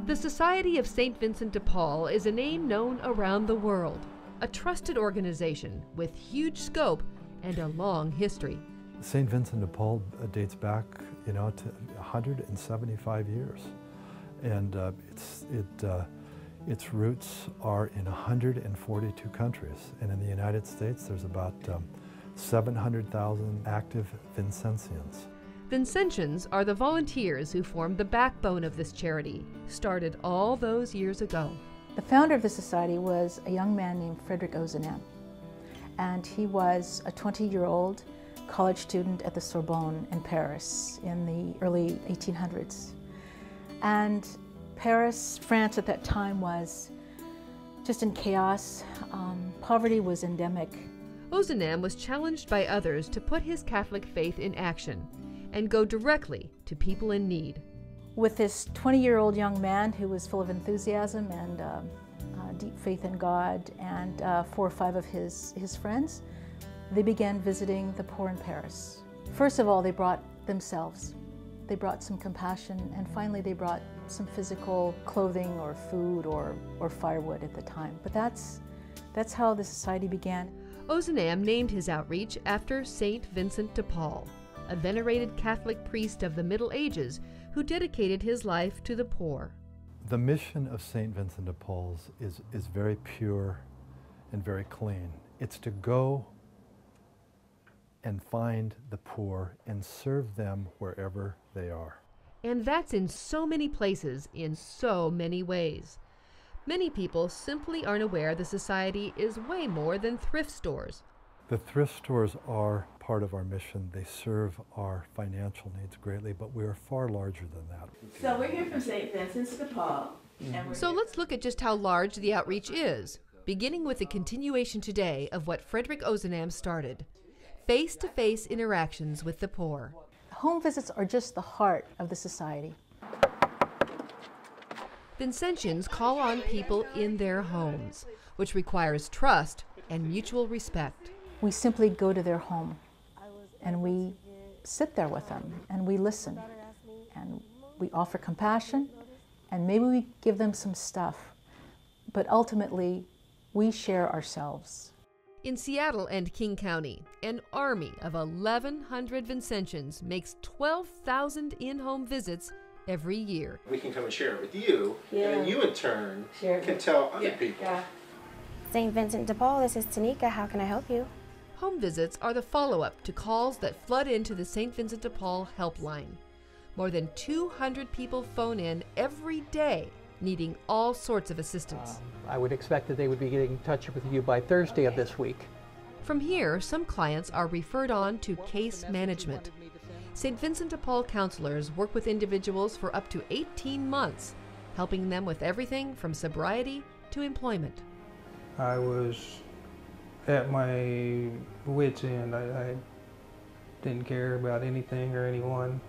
The Society of St. Vincent de Paul is a name known around the world, a trusted organization with huge scope and a long history. St. Vincent de Paul dates back, to 175 years, and its roots are in 142 countries, and in the United States there's about 700,000 active Vincentians. Vincentians are the volunteers who formed the backbone of this charity, started all those years ago. The founder of the society was a young man named Frederick Ozanam, and he was a 20-year-old college student at the Sorbonne in Paris in the early 1800s. And Paris, France at that time was just in chaos. Poverty was endemic. Ozanam was challenged by others to put his Catholic faith in action and go directly to people in need. With this 20-year-old young man who was full of enthusiasm and deep faith in God, and 4 or 5 of his friends, they began visiting the poor in Paris. First of all, they brought themselves. They brought some compassion, and finally they brought some physical clothing or food or firewood at the time. But that's how the society began. Ozanam named his outreach after St. Vincent de Paul, a venerated Catholic priest of the Middle Ages who dedicated his life to the poor. The mission of St. Vincent de Paul's is very pure and very clean. It's to go and find the poor and serve them wherever they are. And that's in so many places, in so many ways. Many people simply aren't aware the society is way more than thrift stores. The thrift stores are part of our mission. They serve our financial needs greatly, but we are far larger than that. So we're here from St. Vincent de Paul. So let's look at just how large the outreach is, beginning with the continuation today of what Frederick Ozanam started. Face-to-face interactions with the poor. Home visits are just the heart of the society. Vincentians call on people in their homes, which requires trust and mutual respect. We simply go to their home and we sit there with them and we listen and we offer compassion and maybe we give them some stuff, but ultimately we share ourselves. In Seattle and King County, an army of 1,100 Vincentians makes 12,000 in-home visits every year. We can come and share it with you, and then you in turn can tell other people. Yeah. St. Vincent de Paul, this is Tanika. How can I help you? Home visits are the follow-up to calls that flood into the St. Vincent de Paul Helpline. More than 200 people phone in every day needing all sorts of assistance. I would expect that they would be getting in touch with you by Thursday of this week. From here, some clients are referred on to case management. St. Vincent de Paul counselors work with individuals for up to 18 months, helping them with everything from sobriety to employment. I was at my wit's end. I didn't care about anything or anyone.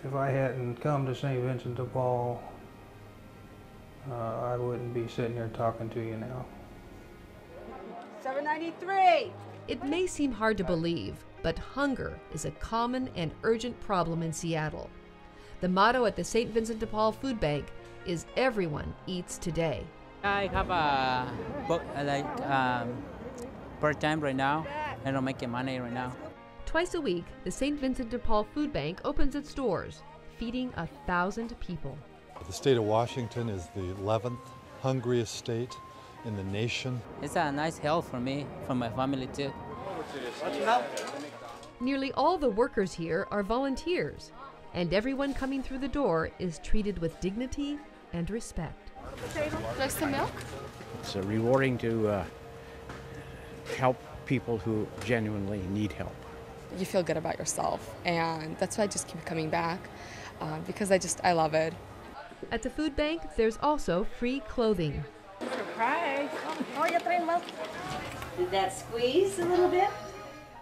If I hadn't come to St. Vincent de Paul, I wouldn't be sitting here talking to you now. 793. It may seem hard to believe, but hunger is a common and urgent problem in Seattle. The motto at the St. Vincent de Paul Food Bank is "Everyone eats today." I have a part-time right now. I don't make money right now. Twice a week, the St. Vincent de Paul Food Bank opens its doors, feeding 1,000 people. The state of Washington is the 11th hungriest state in the nation. It's a nice help for me, for my family too. Nearly all the workers here are volunteers, and everyone coming through the door is treated with dignity and respect. Like some milk? It's rewarding to help people who genuinely need help. You feel good about yourself, and that's why I just keep coming back, because I love it. At the food bank, there's also free clothing. Surprise! Did that squeeze a little bit?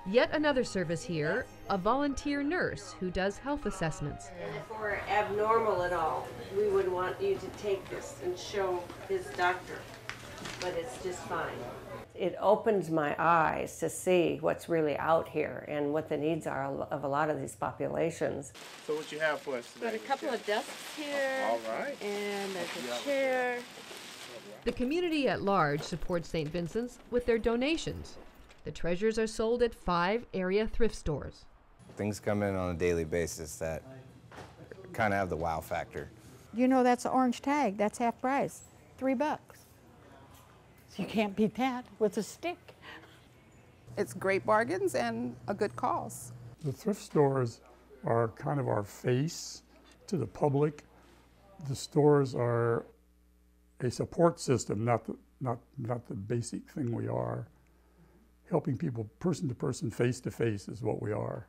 Yet another service here, a volunteer nurse who does health assessments. If we're abnormal at all, we would want you to take this and show his doctor. but it's just fine. It opens my eyes to see what's really out here and what the needs are of a lot of these populations. So what you have for us today? Got a couple of desks here. All right. And there's a chair. The community at large supports St. Vincent's with their donations. The treasures are sold at 5 area thrift stores. Things come in on a daily basis that kind of have the wow factor. You know, that's an orange tag. That's half price, $3. You can't beat that with a stick. It's great bargains and a good cause. The thrift stores are kind of our face to the public. The stores are a support system, not the basic thing we are. Helping people person to person, face to face is what we are.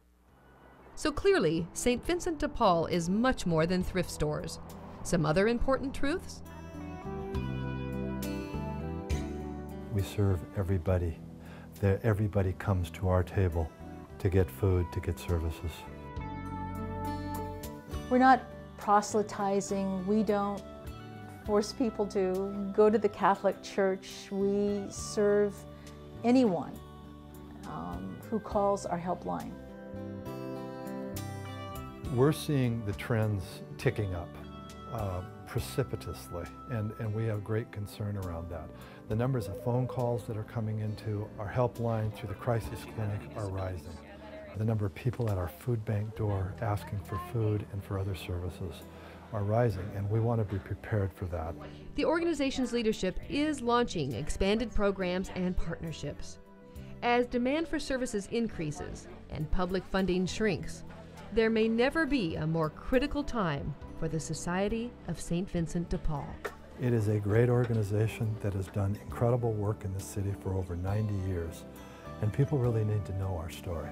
So clearly, St. Vincent de Paul is much more than thrift stores. Some other important truths? We serve everybody. Everybody comes to our table to get food, to get services. We're not proselytizing. We don't force people to go to the Catholic Church. We serve anyone who calls our helpline. We're seeing the trends ticking up precipitously, and we have great concern around that. The numbers of phone calls that are coming into our helpline through the crisis clinic are rising. The number of people at our food bank door asking for food and for other services are rising, and we want to be prepared for that. The organization's leadership is launching expanded programs and partnerships. As demand for services increases and public funding shrinks, there may never be a more critical time for the Society of St. Vincent de Paul. It is a great organization that has done incredible work in the city for over 90 years, and people really need to know our story.